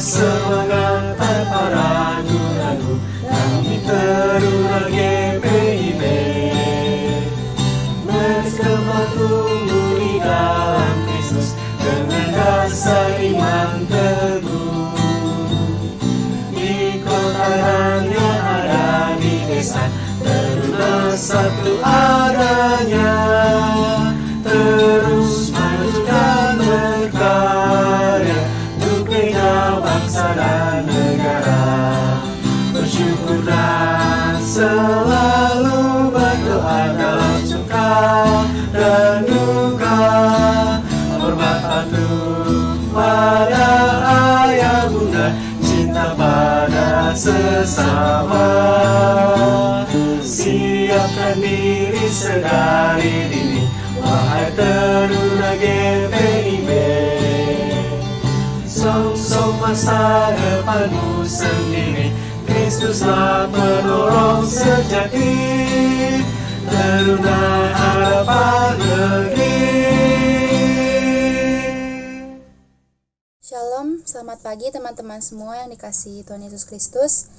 semangat tanpa ragu-ragu, kami terus GPIB berkembang tumbuh di dalam Kristus dengan dasar iman teguh. Di kota dan yang ada di desa, terus satu adanya, terus maju dan berkarya untuk bina bangsa dan negara. Bersyukur dan selalu berdoa dalam suka dan duka, hormat patuh pada ayah bunda, cinta pada sesama. Siapkan diri sedari dini, wahai teruna GPIB. Sok-sok masa depanmu sendiri, Kristuslah penolong sejati, teruna harapan negeri. Shalom, selamat pagi teman-teman semua yang dikasihi Tuhan Yesus Kristus.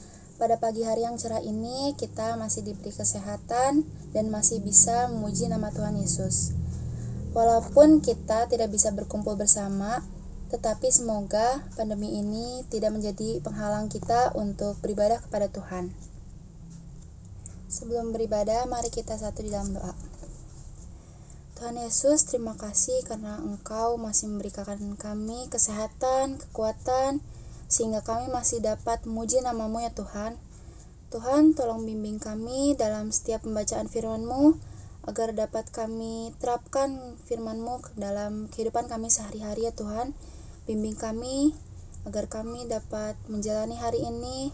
Pada pagi hari yang cerah ini, kita masih diberi kesehatan dan masih bisa memuji nama Tuhan Yesus. Walaupun kita tidak bisa berkumpul bersama, tetapi semoga pandemi ini tidak menjadi penghalang kita untuk beribadah kepada Tuhan. Sebelum beribadah, mari kita satu di dalam doa. Tuhan Yesus, terima kasih karena Engkau masih memberikan kami kesehatan, kekuatan, sehingga kami masih dapat memuji nama-Mu ya Tuhan. Tuhan, tolong bimbing kami dalam setiap pembacaan firman-Mu, agar dapat kami terapkan firman-Mu dalam kehidupan kami sehari-hari ya Tuhan. Bimbing kami, agar kami dapat menjalani hari ini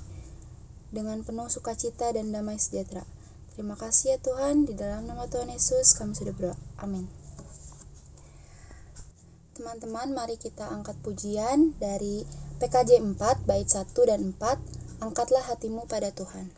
dengan penuh sukacita dan damai sejahtera. Terima kasih ya Tuhan, di dalam nama Tuhan Yesus kami sudah berdoa. Amin. Teman-teman, mari kita angkat pujian dari PKJ 4 bait 1 dan 4. Angkatlah hatimu pada Tuhan.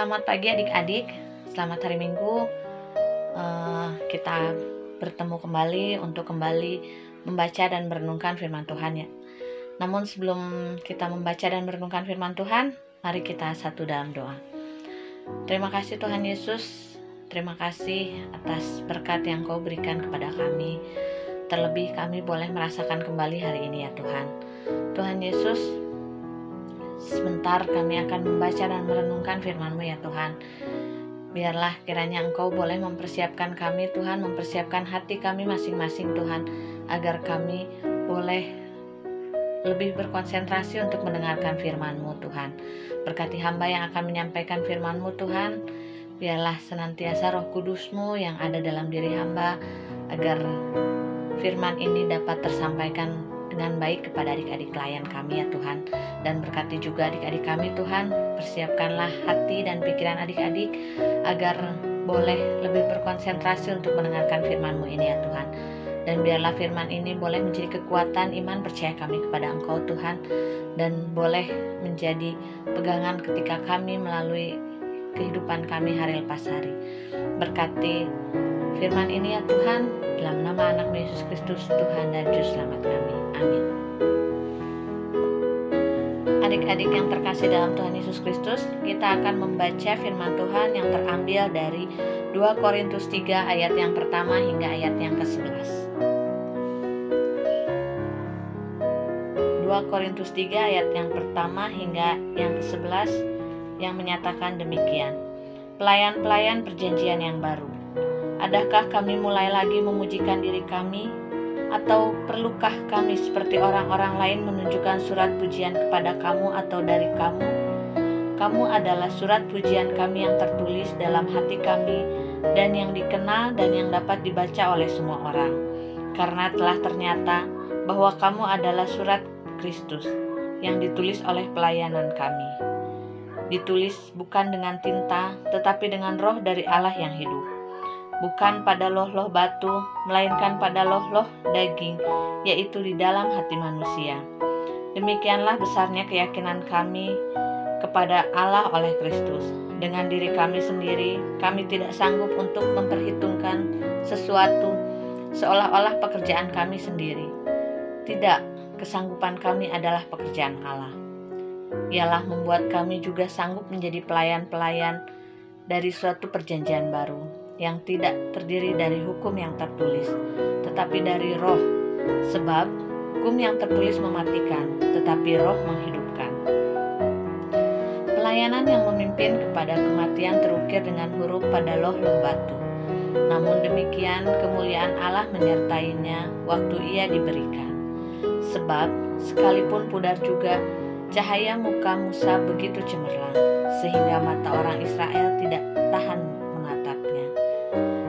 Selamat pagi adik-adik, selamat hari Minggu. Kita bertemu kembali untuk kembali membaca dan merenungkan firman Tuhan ya. Namun sebelum kita membaca dan merenungkan firman Tuhan, mari kita satu dalam doa. Terima kasih Tuhan Yesus, terima kasih atas berkat yang Kau berikan kepada kami. Terlebih kami boleh merasakan kembali hari ini ya Tuhan. Tuhan Yesus, sebentar kami akan membaca dan merenungkan firman-Mu ya Tuhan. Biarlah kiranya Engkau boleh mempersiapkan kami Tuhan, mempersiapkan hati kami masing-masing Tuhan, agar kami boleh lebih berkonsentrasi untuk mendengarkan firman-Mu Tuhan. Berkati hamba yang akan menyampaikan firman-Mu Tuhan. Biarlah senantiasa Roh Kudus-Mu yang ada dalam diri hamba, agar firman ini dapat tersampaikan dengan baik kepada adik-adik klien kami ya Tuhan. Dan berkati juga adik-adik kami Tuhan, persiapkanlah hati dan pikiran adik-adik agar boleh lebih berkonsentrasi untuk mendengarkan firman-Mu ini ya Tuhan. Dan biarlah firman ini boleh menjadi kekuatan iman percaya kami kepada Engkau Tuhan, dan boleh menjadi pegangan ketika kami melalui kehidupan kami hari lepas hari. Berkati firman ini ya Tuhan, dalam nama anak Yesus Kristus Tuhan dan Juru Selamat kami. Amin. Adik-adik yang terkasih dalam Tuhan Yesus Kristus, kita akan membaca firman Tuhan yang terambil dari 2 Korintus 3 ayat yang pertama hingga ayat yang ke-11. 2 Korintus 3 ayat yang pertama hingga yang ke-11 yang menyatakan demikian. Pelayan-pelayan perjanjian yang baru, adakah kami mulai lagi memujikan diri kami? Atau perlukah kami seperti orang-orang lain menunjukkan surat pujian kepada kamu atau dari kamu? Kamu adalah surat pujian kami yang tertulis dalam hati kami dan yang dikenal dan yang dapat dibaca oleh semua orang. Karena telah ternyata bahwa kamu adalah surat Kristus yang ditulis oleh pelayanan kami. Ditulis bukan dengan tinta, tetapi dengan Roh dari Allah yang hidup. Bukan pada loh-loh batu, melainkan pada loh-loh daging, yaitu di dalam hati manusia. Demikianlah besarnya keyakinan kami kepada Allah oleh Kristus. Dengan diri kami sendiri, kami tidak sanggup untuk memperhitungkan sesuatu seolah-olah pekerjaan kami sendiri. Tidak, kesanggupan kami adalah pekerjaan Allah. Ialah membuat kami juga sanggup menjadi pelayan-pelayan dari suatu perjanjian baru, yang tidak terdiri dari hukum yang tertulis, tetapi dari Roh. Sebab hukum yang tertulis mematikan, tetapi Roh menghidupkan. Pelayanan yang memimpin kepada kematian terukir dengan huruf pada loh-loh batu. Namun demikian kemuliaan Allah menyertainya waktu ia diberikan. Sebab sekalipun pudar juga, cahaya muka Musa begitu cemerlang, sehingga mata orang Israel tidak tahan menatapnya.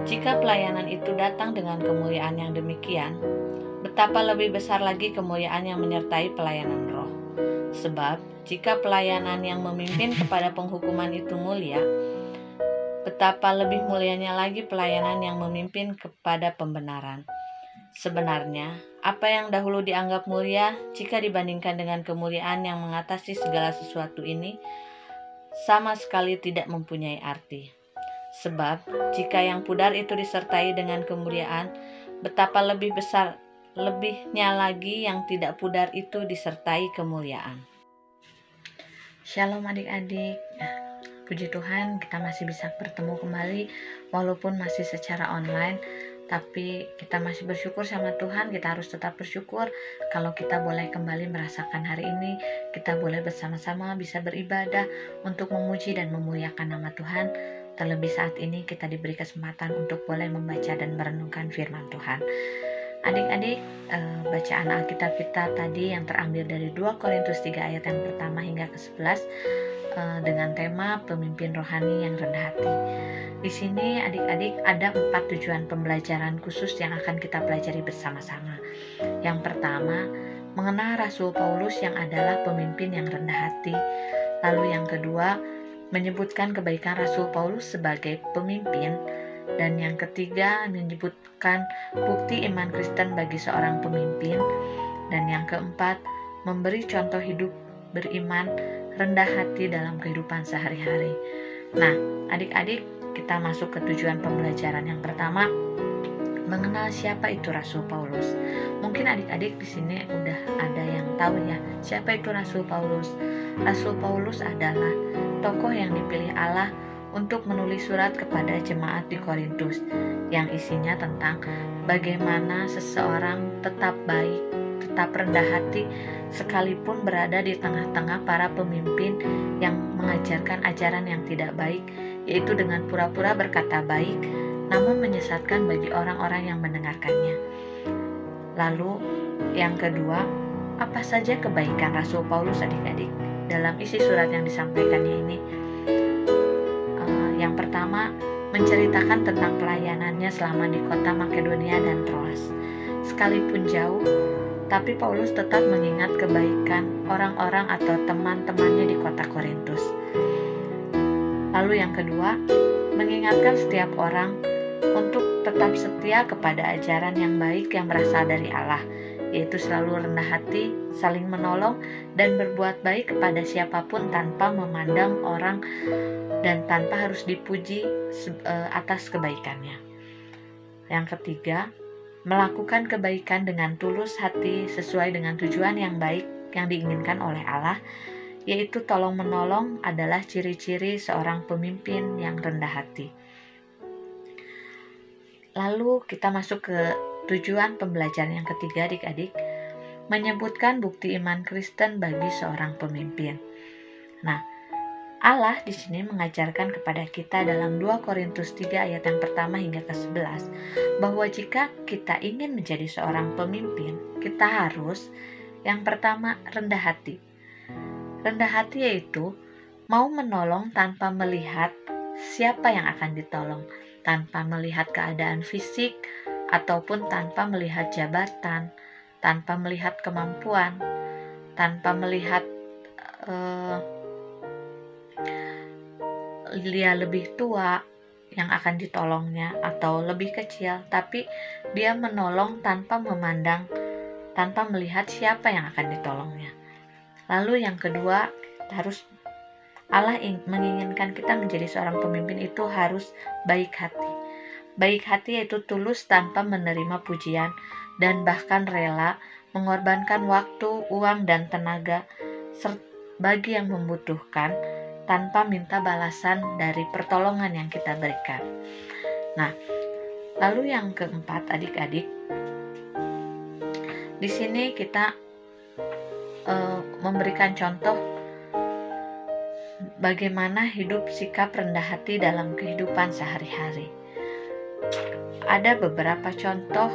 Jika pelayanan itu datang dengan kemuliaan yang demikian, betapa lebih besar lagi kemuliaan yang menyertai pelayanan Roh. Sebab jika pelayanan yang memimpin kepada penghukuman itu mulia, betapa lebih mulianya lagi pelayanan yang memimpin kepada pembenaran. Sebenarnya, apa yang dahulu dianggap mulia, jika dibandingkan dengan kemuliaan yang mengatasi segala sesuatu ini, sama sekali tidak mempunyai arti. Sebab jika yang pudar itu disertai dengan kemuliaan, betapa lebih besar lebihnya lagi yang tidak pudar itu disertai kemuliaan. Shalom adik-adik. Puji Tuhan, kita masih bisa bertemu kembali walaupun masih secara online, tapi kita masih bersyukur sama Tuhan. Kita harus tetap bersyukur kalau kita boleh kembali merasakan hari ini, kita boleh bersama-sama bisa beribadah untuk memuji dan memuliakan nama Tuhan. Terlebih saat ini kita diberi kesempatan untuk boleh membaca dan merenungkan firman Tuhan. Adik-adik, bacaan Alkitab kita tadi yang terambil dari 2 Korintus 3 ayat yang pertama hingga ke-11 dengan tema pemimpin rohani yang rendah hati. Di sini adik-adik ada 4 tujuan pembelajaran khusus yang akan kita pelajari bersama-sama. Yang pertama, mengenal Rasul Paulus yang adalah pemimpin yang rendah hati. Lalu yang kedua, menyebutkan kebaikan Rasul Paulus sebagai pemimpin. Dan yang ketiga, menyebutkan bukti iman Kristen bagi seorang pemimpin. Dan yang keempat, memberi contoh hidup beriman rendah hati dalam kehidupan sehari-hari. Nah, adik-adik, kita masuk ke tujuan pembelajaran yang pertama, mengenal siapa itu Rasul Paulus. Mungkin adik-adik di sini udah ada yang tahu ya, siapa itu Rasul Paulus. Rasul Paulus adalah tokoh yang dipilih Allah untuk menulis surat kepada jemaat di Korintus yang isinya tentang bagaimana seseorang tetap baik, tetap tetap rendah hati sekalipun berada di tengah-tengah para pemimpin yang mengajarkan ajaran yang tidak baik, yaitu dengan pura-pura berkata baik, namun menyesatkan bagi orang-orang yang mendengarkannya. Lalu yang kedua, apa saja kebaikan Rasul Paulus adik-adik dalam isi surat yang disampaikannya ini? Yang pertama, menceritakan tentang pelayanannya selama di kota Makedonia dan Troas. Sekalipun jauh, tapi Paulus tetap mengingat kebaikan orang-orang atau teman-temannya di kota Korintus. Lalu yang kedua, mengingatkan setiap orang untuk tetap setia kepada ajaran yang baik yang berasal dari Allah, yaitu selalu rendah hati, saling menolong, dan berbuat baik kepada siapapun tanpa memandang orang dan tanpa harus dipuji atas kebaikannya. Yang ketiga, melakukan kebaikan dengan tulus hati sesuai dengan tujuan yang baik yang diinginkan oleh Allah, yaitu tolong-menolong adalah ciri-ciri seorang pemimpin yang rendah hati. Lalu kita masuk ke tujuan pembelajaran yang ketiga adik-adik, menyebutkan bukti iman Kristen bagi seorang pemimpin. Nah, Allah di sini mengajarkan kepada kita dalam 2 Korintus 3 ayat yang pertama hingga ke-11 bahwa jika kita ingin menjadi seorang pemimpin, kita harus yang pertama rendah hati. Rendah hati yaitu mau menolong tanpa melihat siapa yang akan ditolong, tanpa melihat keadaan fisik ataupun tanpa melihat jabatan, tanpa melihat kemampuan, tanpa melihat dia lebih tua yang akan ditolongnya atau lebih kecil, tapi dia menolong tanpa memandang, tanpa melihat siapa yang akan ditolongnya. Lalu yang kedua, Allah menginginkan kita menjadi seorang pemimpin itu harus baik hati. Baik hati yaitu tulus tanpa menerima pujian dan bahkan rela mengorbankan waktu, uang, dan tenaga bagi yang membutuhkan tanpa minta balasan dari pertolongan yang kita berikan. Nah, lalu yang keempat adik-adik, di sini kita memberikan contoh bagaimana hidup sikap rendah hati dalam kehidupan sehari-hari. Ada beberapa contoh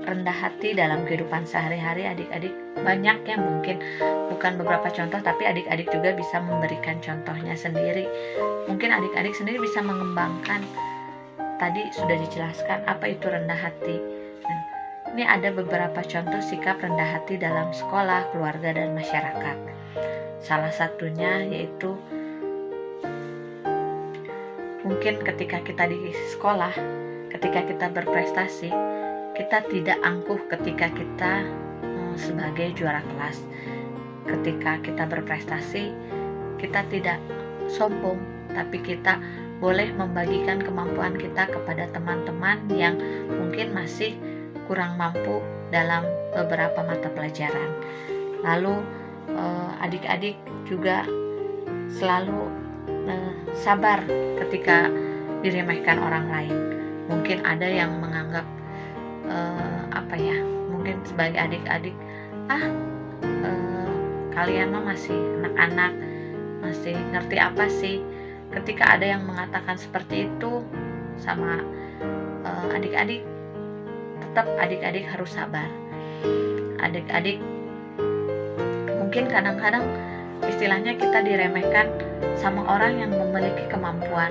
rendah hati dalam kehidupan sehari-hari adik-adik, banyak yang mungkin bukan beberapa contoh, tapi adik-adik juga bisa memberikan contohnya sendiri. Mungkin adik-adik sendiri bisa mengembangkan. Tadi sudah dijelaskan apa itu rendah hati. Nah, ini ada beberapa contoh sikap rendah hati dalam sekolah, keluarga, dan masyarakat. Salah satunya yaitu mungkin ketika kita di sekolah, ketika kita berprestasi, kita tidak angkuh ketika kita sebagai juara kelas. Ketika kita berprestasi, kita tidak sombong, tapi kita boleh membagikan kemampuan kita kepada teman-teman yang mungkin masih kurang mampu dalam beberapa mata pelajaran. Lalu adik-adik juga selalu sabar ketika diremehkan orang lain. Mungkin ada yang menganggap mungkin sebagai adik-adik, kalian mah masih anak-anak, masih ngerti apa sih. Ketika ada yang mengatakan seperti itu sama adik-adik, tetap adik-adik harus sabar. Adik-adik mungkin kadang-kadang istilahnya kita diremehkan sama orang yang memiliki kemampuan.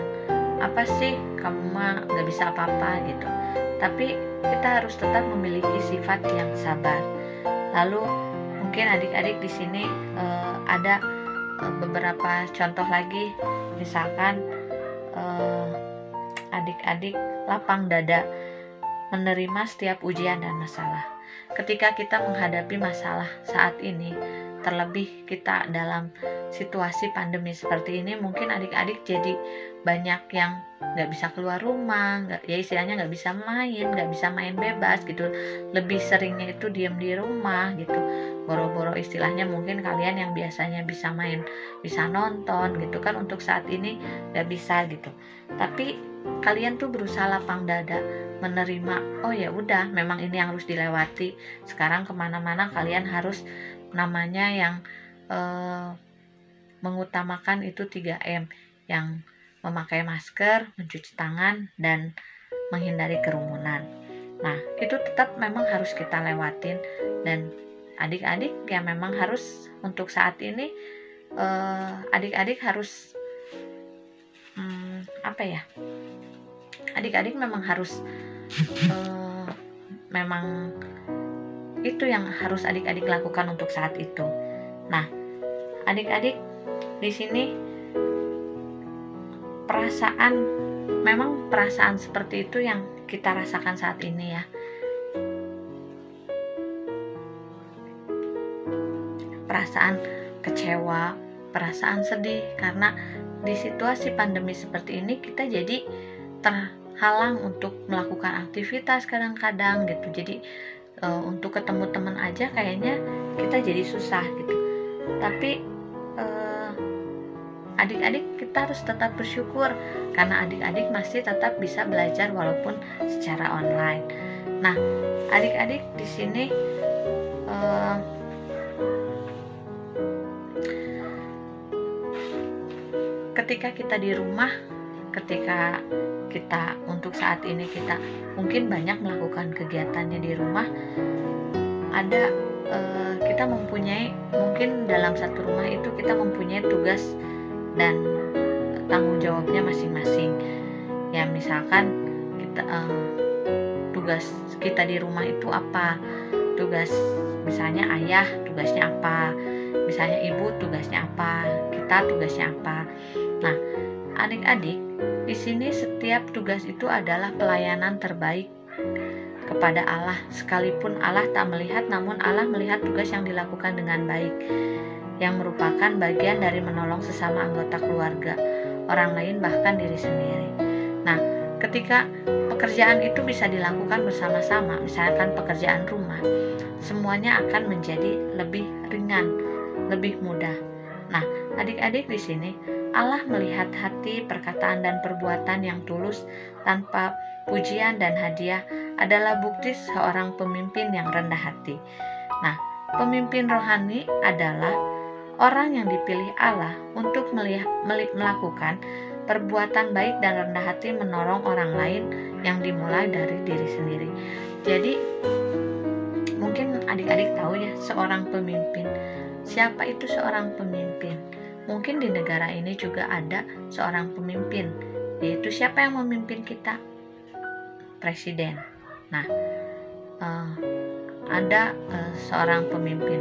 Apa sih, kamu mah gak bisa apa-apa gitu. Tapi kita harus tetap memiliki sifat yang sabar. Lalu mungkin adik-adik di sini ada beberapa contoh lagi, misalkan adik-adik lapang dada menerima setiap ujian dan masalah. Ketika kita menghadapi masalah saat ini, terlebih kita dalam situasi pandemi seperti ini, mungkin adik-adik jadi banyak yang nggak bisa keluar rumah, istilahnya nggak bisa main bebas gitu. Lebih seringnya itu diam di rumah gitu. Boro-boro istilahnya mungkin kalian yang biasanya bisa main, bisa nonton gitu kan, untuk saat ini nggak bisa gitu. Tapi kalian tuh berusaha lapang dada, menerima, oh ya udah memang ini yang harus dilewati. Sekarang kemana-mana kalian harus namanya yang mengutamakan itu 3M, yang memakai masker, mencuci tangan, dan menghindari kerumunan. Nah, itu tetap memang harus kita lewatin, dan adik-adik ya memang harus untuk saat ini adik-adik harus adik-adik memang harus memang itu yang harus adik-adik lakukan untuk saat itu. Nah, adik-adik di sini perasaan seperti itu yang kita rasakan saat ini ya. Perasaan kecewa, perasaan sedih, karena di situasi pandemi seperti ini kita jadi terhalang untuk melakukan aktivitas kadang-kadang gitu. Jadi untuk ketemu teman aja kayaknya kita jadi susah gitu. Tapi adik-adik kita harus tetap bersyukur karena adik-adik masih tetap bisa belajar walaupun secara online. Nah, adik-adik di sini ketika kita di rumah, ketika kita untuk saat ini kita mungkin banyak melakukan kegiatannya di rumah, ada kita mempunyai, mungkin dalam satu rumah itu kita mempunyai tugas dan tanggung jawabnya masing-masing. Ya misalkan kita tugas kita di rumah itu apa, tugas misalnya ayah tugasnya apa, misalnya ibu tugasnya apa, kita tugasnya apa. Nah, adik-adik di sini setiap tugas itu adalah pelayanan terbaik kepada Allah. Sekalipun Allah tak melihat, namun Allah melihat tugas yang dilakukan dengan baik, yang merupakan bagian dari menolong sesama anggota keluarga, orang lain, bahkan diri sendiri. Nah, ketika pekerjaan itu bisa dilakukan bersama-sama, misalkan pekerjaan rumah, semuanya akan menjadi lebih ringan, lebih mudah. Nah, adik-adik di sini Allah melihat hati, perkataan, dan perbuatan yang tulus tanpa pujian dan hadiah adalah bukti seorang pemimpin yang rendah hati. Nah, pemimpin rohani adalah orang yang dipilih Allah untuk melakukan perbuatan baik dan rendah hati menolong orang lain yang dimulai dari diri sendiri. Jadi, mungkin adik-adik tahu ya, seorang pemimpin. Siapa itu seorang pemimpin? Mungkin di negara ini juga ada seorang pemimpin, yaitu siapa yang memimpin kita? Presiden. Nah, ada seorang pemimpin.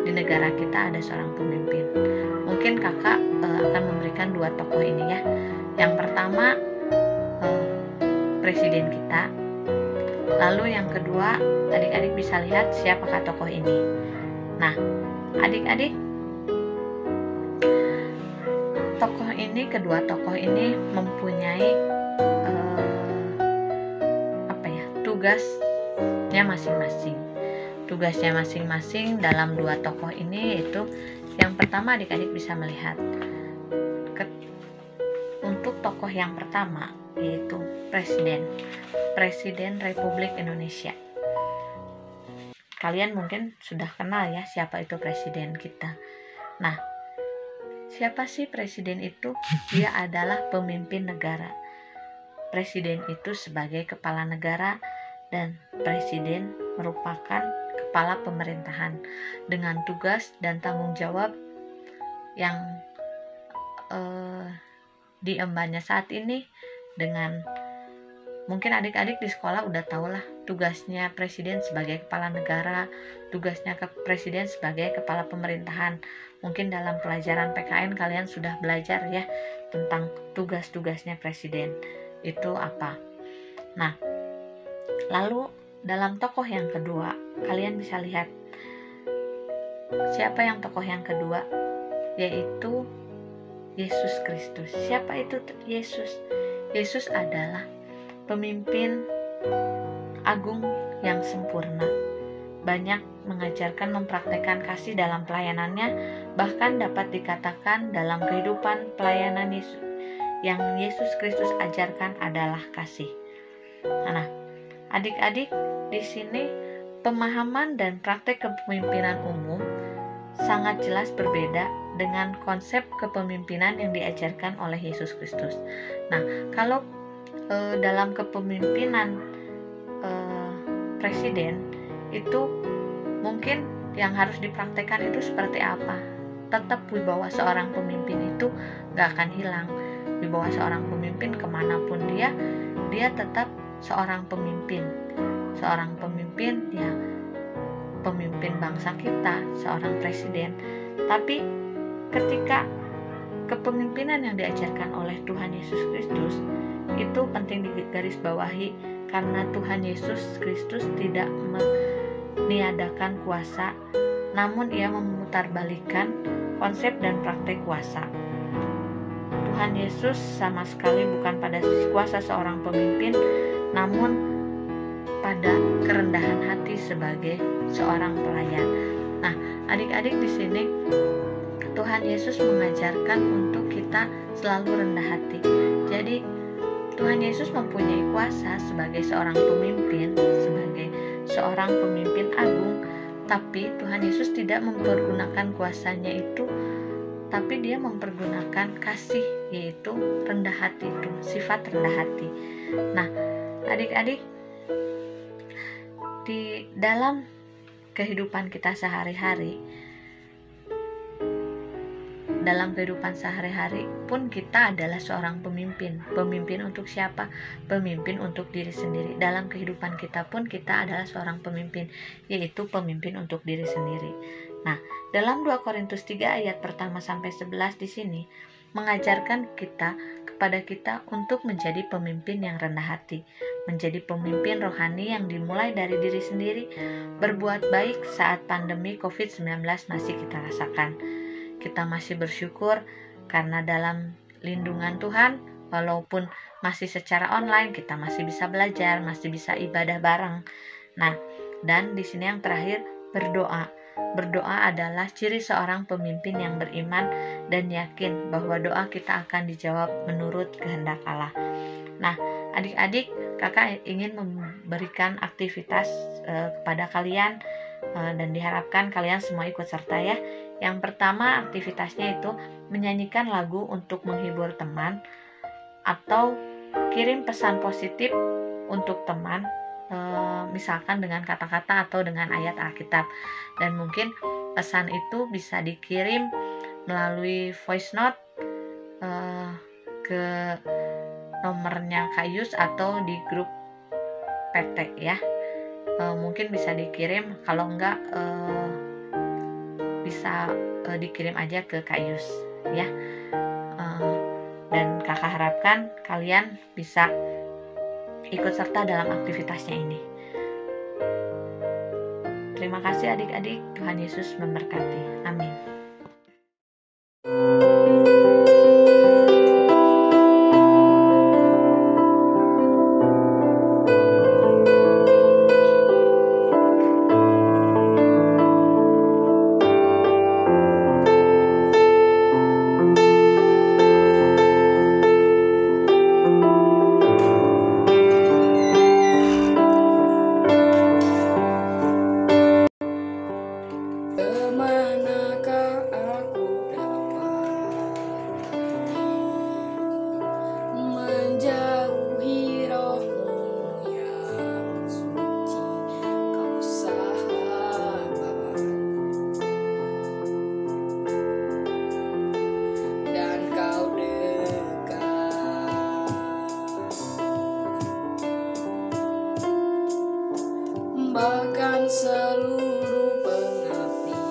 Di negara kita ada seorang pemimpin. Mungkin kakak akan memberikan dua tokoh ini ya. Yang pertama presiden kita. Lalu yang kedua, adik-adik bisa lihat siapakah tokoh ini. Nah, adik-adik, kedua tokoh ini mempunyai tugasnya masing-masing. Tugasnya masing-masing dalam dua tokoh ini yaitu, yang pertama adik-adik bisa melihat untuk tokoh yang pertama yaitu Presiden Republik Indonesia. Kalian mungkin sudah kenal ya siapa itu presiden kita. Nah, siapa sih presiden itu? Dia adalah pemimpin negara. Presiden itu sebagai kepala negara, dan presiden merupakan kepala pemerintahan dengan tugas dan tanggung jawab yang diembannya saat ini. Dengan mungkin adik-adik di sekolah udah tahu lah tugasnya presiden sebagai kepala negara, tugasnya presiden sebagai kepala pemerintahan. Mungkin dalam pelajaran PKN kalian sudah belajar ya tentang tugas-tugasnya presiden itu apa. Nah, lalu dalam tokoh yang kedua, kalian bisa lihat siapa yang tokoh yang kedua, yaitu Yesus Kristus. Siapa itu Yesus? Yesus adalah pemimpin agung yang sempurna. Banyak mengajarkan, mempraktekkan kasih dalam pelayanannya, bahkan dapat dikatakan dalam kehidupan pelayanan Yesus yang Yesus Kristus ajarkan adalah kasih. Nah, adik-adik, di sini pemahaman dan praktek kepemimpinan umum sangat jelas berbeda dengan konsep kepemimpinan yang diajarkan oleh Yesus Kristus. Nah, kalau dalam kepemimpinan presiden itu mungkin yang harus dipraktekkan itu seperti apa? Tetap wibawa seorang pemimpin itu gak akan hilang. Wibawa seorang pemimpin kemanapun dia tetap seorang pemimpin. Seorang pemimpin ya pemimpin bangsa kita, seorang presiden. Tapi ketika kepemimpinan yang diajarkan oleh Tuhan Yesus Kristus itu penting digarisbawahi, karena Tuhan Yesus Kristus tidak meniadakan kuasa, namun ia memutarbalikkan konsep dan praktek kuasa. Tuhan Yesus sama sekali bukan pada kuasa seorang pemimpin, namun pada kerendahan hati sebagai seorang pelayan. Nah, adik-adik, di sini Tuhan Yesus mengajarkan untuk kita selalu rendah hati. Jadi Tuhan Yesus mempunyai kuasa sebagai seorang pemimpin, sebagai seorang pemimpin agung, tapi Tuhan Yesus tidak mempergunakan kuasanya itu, tapi dia mempergunakan kasih, yaitu rendah hati, itu sifat rendah hati. Nah, adik-adik, di dalam kehidupan kita sehari-hari, dalam kehidupan sehari-hari pun kita adalah seorang pemimpin. Pemimpin untuk siapa? Pemimpin untuk diri sendiri. Dalam kehidupan kita pun kita adalah seorang pemimpin, yaitu pemimpin untuk diri sendiri. Nah, dalam 2 Korintus 3 ayat pertama sampai 11 di sini mengajarkan kepada kita untuk menjadi pemimpin yang rendah hati, menjadi pemimpin rohani yang dimulai dari diri sendiri, berbuat baik saat pandemi COVID-19 masih kita rasakan. Kita masih bersyukur karena dalam lindungan Tuhan, walaupun masih secara online, kita masih bisa belajar, masih bisa ibadah bareng. Nah, dan di sini yang terakhir, berdoa. Berdoa adalah ciri seorang pemimpin yang beriman dan yakin bahwa doa kita akan dijawab menurut kehendak Allah. Nah, adik-adik, kakak ingin memberikan aktivitas kepada kalian dan diharapkan kalian semua ikut serta ya. Yang pertama, aktivitasnya itu menyanyikan lagu untuk menghibur teman atau kirim pesan positif untuk teman, misalkan dengan kata-kata atau dengan ayat Alkitab. Dan mungkin pesan itu bisa dikirim melalui voice note ke nomornya Kak Yus atau di grup PT ya. Mungkin bisa dikirim, kalau enggak bisa dikirim aja ke Kak Yus ya. Dan kakak harapkan kalian bisa ikut serta dalam aktivitasnya ini. Terima kasih adik-adik, Tuhan Yesus memberkati. Amin. Bahkan seluruh pengabdian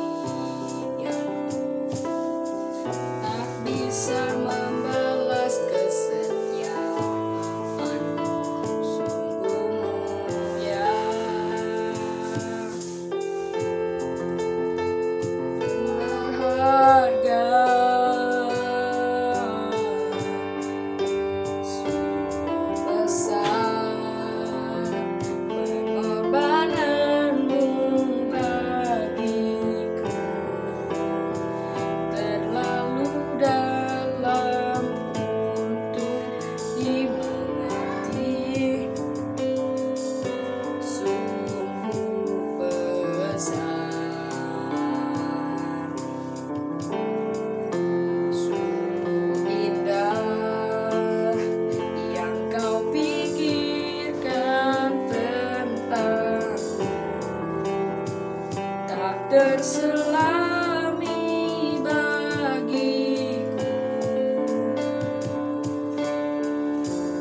tak bisa membalas kesetiaanmu, sungguh mulia, berharga, sungguh besar pengorbananmu. terselami bagiku.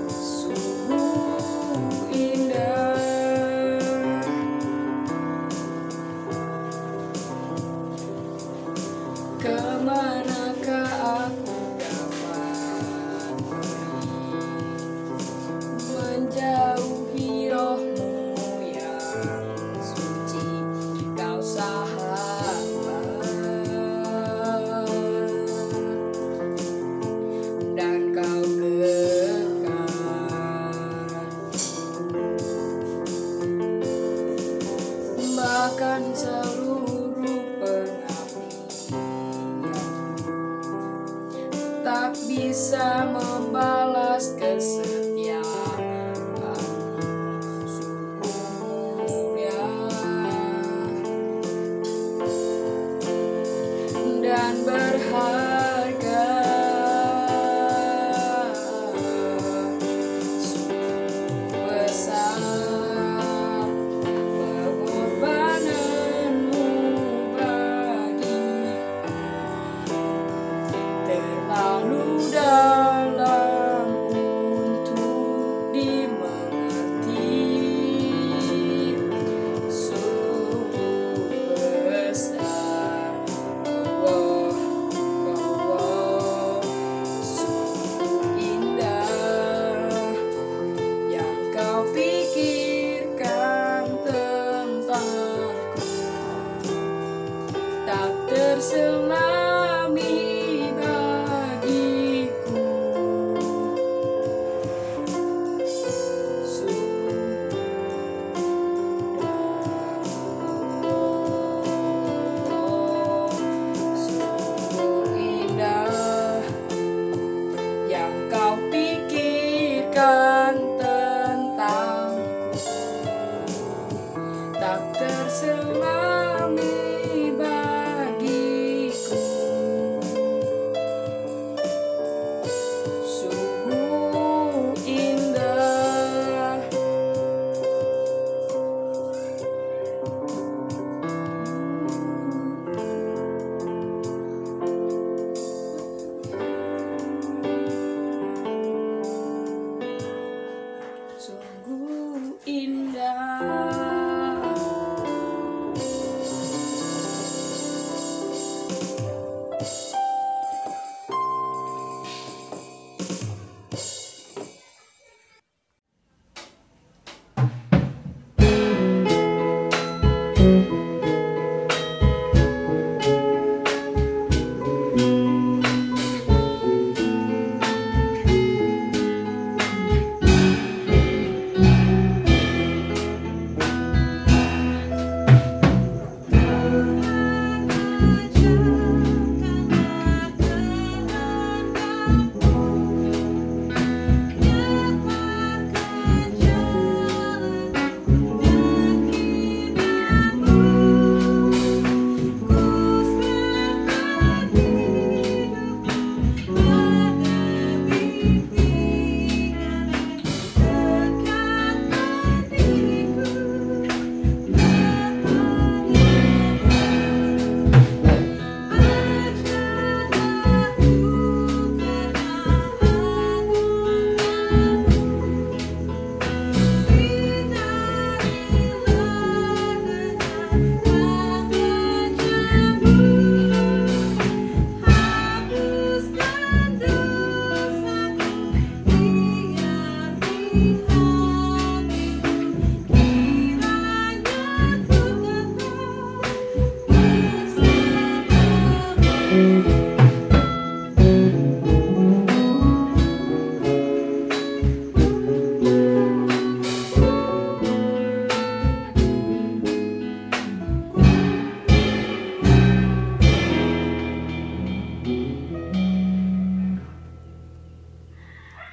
Sungguh indah. Kemanakah aku dapat menjauhi rohmu yang suci, kau sahabat, dan kau dekat. Bahkan seluruh tak bisa membalas kesetiaanmu, sungguh mulia dan berharga. Sungguh besar pengorbananmu bagiku, terlalu dalam untuk dimengerti. Sungguh besar, sungguh indah yang kau pikirkan tentangku, tak terselami bagiku. Sungguh indah yang kau pikirkan tentangku, tak terselami bagiku. Sungguh indah. Sungguh indah.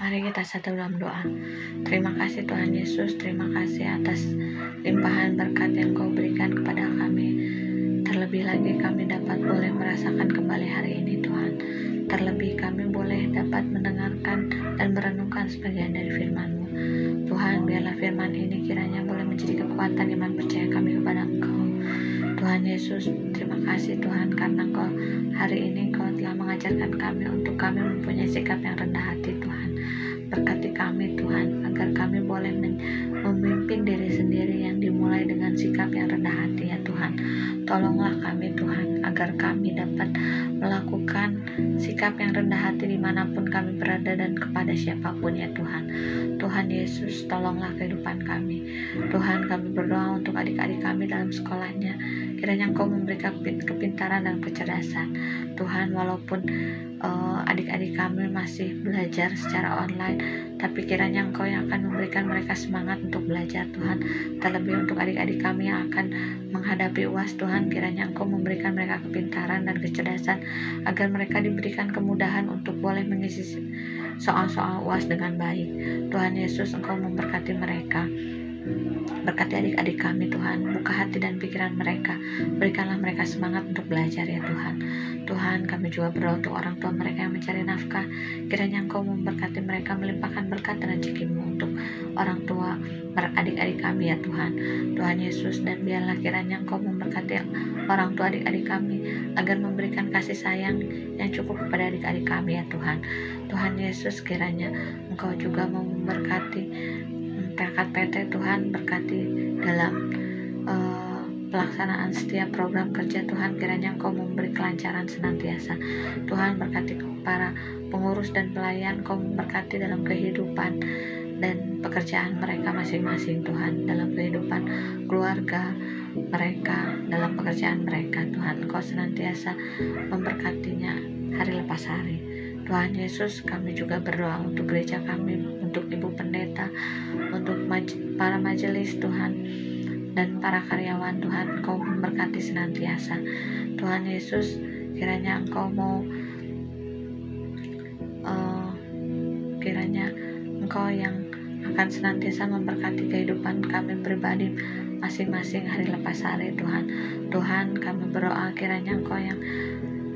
Mari kita satu dalam doa. Terima kasih Tuhan Yesus, terima kasih atas limpahan berkat yang Kau berikan kepada kami. Terlebih lagi kami dapat boleh merasakan kembali hari ini Tuhan. Terlebih kami boleh dapat mendengarkan dan merenungkan sebagian dari firman-Mu. Tuhan, biarlah firman ini kiranya boleh menjadi kekuatan iman percaya kami kepada Engkau. Tuhan Tuhan Yesus, terima kasih Tuhan karena Engkau hari ini Engkau telah mengajarkan kami untuk kami mempunyai sikap yang rendah hati Tuhan. Berkati kami Tuhan agar kami boleh memimpin diri sendiri yang dimulai dengan sikap yang rendah hati ya Tuhan. Tolonglah kami Tuhan agar kami dapat melakukan sikap yang rendah hati dimanapun kami berada dan kepada siapapun ya Tuhan. Tuhan Yesus, tolonglah kehidupan kami. Tuhan, kami berdoa untuk adik-adik kami dalam sekolahnya. Kiranya Engkau memberikan kepintaran dan kecerdasan. Tuhan, walaupun adik-adik kami masih belajar secara online, tapi kiranya Engkau yang akan memberikan mereka semangat untuk belajar Tuhan. Terlebih untuk adik-adik kami yang akan menghadapi UAS Tuhan, kiranya Engkau memberikan mereka kepintaran dan kecerdasan agar mereka diberikan kemudahan untuk boleh mengisi soal-soal UAS dengan baik. Tuhan Yesus, Engkau memberkati mereka. Berkati adik-adik kami Tuhan, buka hati dan pikiran mereka, berikanlah mereka semangat untuk belajar ya Tuhan. Tuhan, kami juga berdoa untuk orang tua mereka yang mencari nafkah, kiranya Engkau memberkati mereka, melimpahkan berkat dan rezeki-Mu untuk orang tua adik-adik kami ya Tuhan. Tuhan Yesus, dan biarlah kiranya Engkau memberkati orang tua adik-adik kami agar memberikan kasih sayang yang cukup kepada adik-adik kami ya Tuhan. Tuhan Yesus, kiranya Engkau juga mau memberkati perangkat PT Tuhan, berkati dalam pelaksanaan setiap program kerja Tuhan, kiranya Engkau memberi kelancaran senantiasa. Tuhan, berkati para pengurus dan pelayan, Engkau memberkati dalam kehidupan dan pekerjaan mereka masing-masing Tuhan, dalam kehidupan keluarga mereka, dalam pekerjaan mereka Tuhan. Engkau senantiasa memberkatinya hari lepas hari. Tuhan Yesus, kami juga berdoa untuk gereja kami, untuk Ibu Pendeta, untuk para majelis Tuhan, dan para karyawan Tuhan. Engkau memberkati senantiasa. Tuhan Yesus, kiranya Engkau mau kiranya Engkau yang akan senantiasa memberkati kehidupan kami pribadi masing-masing hari lepas hari Tuhan. Tuhan, kami berdoa kiranya Engkau yang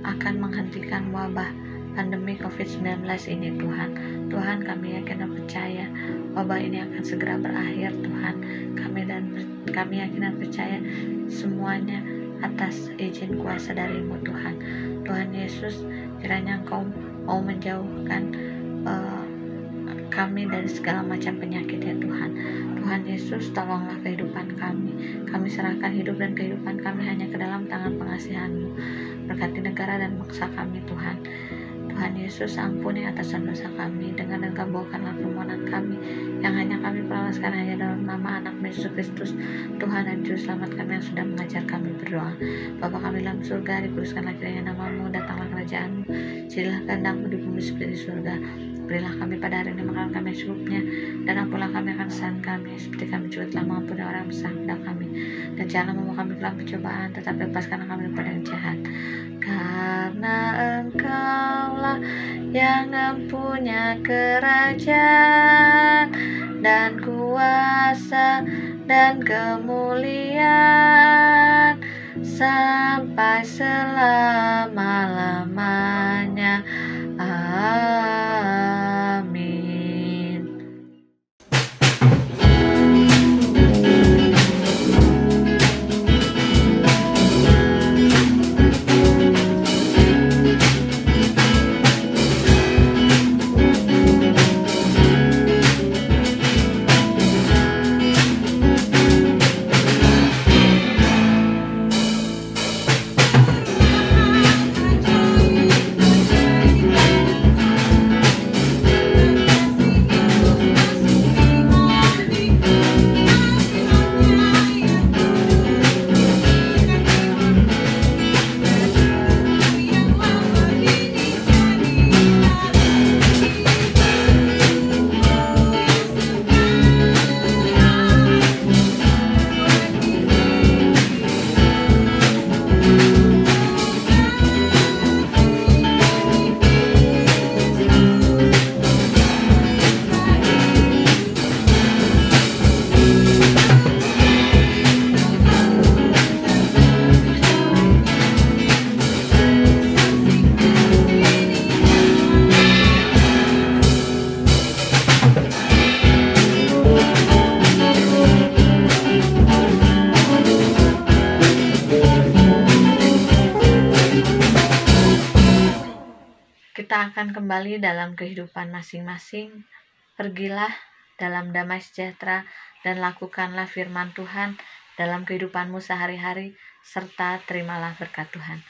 akan menghentikan wabah pandemi COVID-19 ini Tuhan. Tuhan, kami yakin dan percaya wabah ini akan segera berakhir Tuhan. Kami yakin dan percaya semuanya atas izin kuasa dari-Mu Tuhan. Tuhan Yesus, kiranya Engkau mau menjauhkan kami dari segala macam penyakit ya Tuhan. Tuhan Yesus, tolonglah kehidupan kami. Kami serahkan hidup dan kehidupan kami hanya ke dalam tangan pengasihan-Mu. Berkati negara dan bangsa kami Tuhan. Tuhan Yesus, ampuni atas dosa kami, dengar dan kabulkanlah permohonan kami yang hanya kami peralaskan hanya dalam nama anak Yesus Kristus, Tuhan dan Juru Selamat kami yang sudah mengajar kami berdoa. Bapa kami dalam surga, dikuduskanlah kiranya nama-Mu, datanglah kerajaan-Mu, jadilah kehendak-Mu di bumi seperti di surga. Berilah kami pada hari ini makanan kami yang secukupnya, dan ampunilah kami akan kesalahan kami, seperti kami juga telah mengampuni orang yang bersalah kami. Dan janganlah membawa kami dalam pencobaan, tetapi lepaskanlah kami daripada yang jahat. Karena Engkaulah yang mempunyai kerajaan dan kuasa dan kemuliaan sampai selama-lamanya. Amin. kita akan kembali dalam kehidupan masing-masing. Pergilah dalam damai sejahtera dan lakukanlah firman Tuhan dalam kehidupanmu sehari-hari, serta terimalah berkat Tuhan.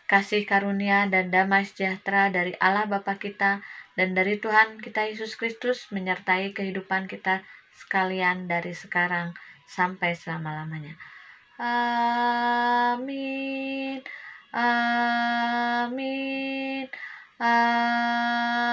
Kasih karunia dan damai sejahtera dari Allah Bapa kita dan dari Tuhan kita Yesus Kristus menyertai kehidupan kita sekalian dari sekarang sampai selama-lamanya. Amin. Amin. Amin.